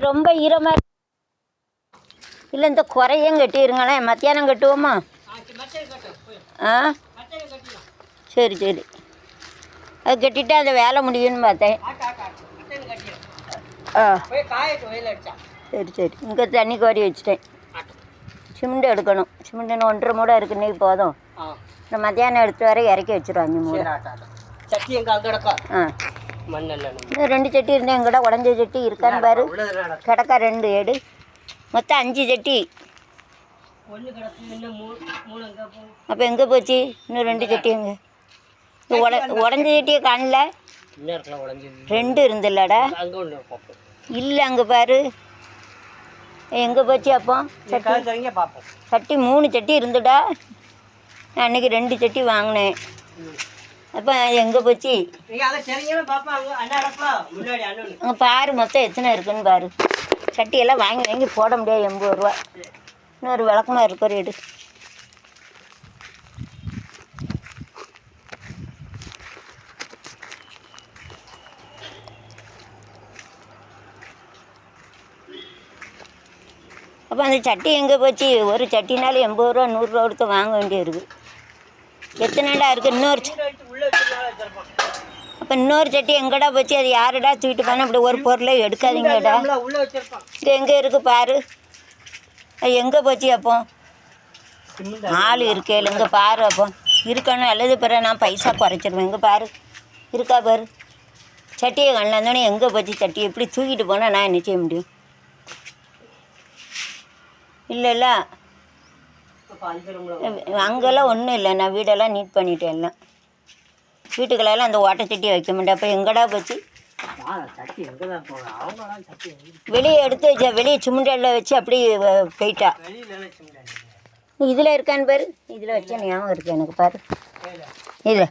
ரொம்ப ஈரமாக இல்லை, இந்த குறையும் கட்டிடுங்களேன். மத்தியானம் கட்டுவோமா? ஆ சரி சரி, அது கட்டிவிட்டு அந்த வேலை முடியும்னு பார்த்தேன். ஆ சரி சரி, இங்கே தண்ணி கோரி வச்சுட்டேன். சிமெண்ட் எடுக்கணும். சிமெண்ட் 1.5 மூடை இருக்கு, இன்னைக்கு போதும். இந்த மத்தியானம் எடுத்து வர இறக்கி வச்சுருவோம் 5 மூடை. சட்டி எங்கே அங்கே கிடக்கா? ஆ இன்னும் 2 சட்டி இருந்தால் எங்கூட உடஞ்ச சட்டி இருக்கான்னு பாரு. கிடக்கா 2 எடு, மொத்தம் 5 சட்டி. அப்போ எங்கே போச்சு? இன்னும் 2 சட்டி எங்கே? உடஞ்ச சட்டியை காணல. 2 இருந்துல்லடா. இல்லை, அங்கே பாரு. எங்கே போச்சு? அப்போ சட்டி 3 சட்டி இருந்துடா. நான் அன்றைக்கி 2 சட்டி வாங்கினேன். அப்போ எங்கே போச்சு? அங்கே பாரு, மொத்தம் எத்தனை இருக்குன்னு பாரு. சட்டியெல்லாம் வாங்கி வாங்கி போட முடியாது. 80 ரூபா. இன்னொரு விளக்கமாக இருக்கிற எடு. அப்போ அந்த சட்டி எங்கே போச்சு? ஒரு சட்டினாலும் 80 ரூபா 100 ரூபா கொடுத்து வாங்க வேண்டியிருக்கு. எத்தனைடா இருக்குது? அப்போ இன்னொரு சட்டி எங்கடா போச்சு? அது யாருடா தூக்கிட்டு போனால்? அப்படி ஒரு பொருளை எடுக்காதீங்கடா. இது எங்கே இருக்குது பாரு. அது எங்கே போச்சு? அப்போ ஆள் இருக்கே, இங்கே பாரு. அப்போ இருக்கணும், அல்லது பிறகு நான் பைசா குறைச்சிருவேன். இங்கே பாரு, இருக்கா பாரு. சட்டியை கண்ணாந்தோடனே எங்கே போச்சு சட்டி? எப்படி தூக்கிட்டு போனால் நான் என்ன செய்ய முடியும்? இல்லைல்ல, அங்கெல்லாம் ஒன்றும் இல்லை. நான் வீடெல்லாம் நீட் பண்ணிட்டேன். எல்லாம் வீட்டுக்கெல்லாம் அந்த ஓட்டை சட்டியை வைக்க மாட்டேன். அப்போ எங்கடா போச்சு? வெளியே எடுத்து வச்சா, வெளியே சிமெண்டில் வச்சு அப்படி போயிட்டா. இதில் இருக்கான்னு பாரு. இதில் வச்சா ஞாபகம் இருக்கு எனக்கு பாரு. இதில்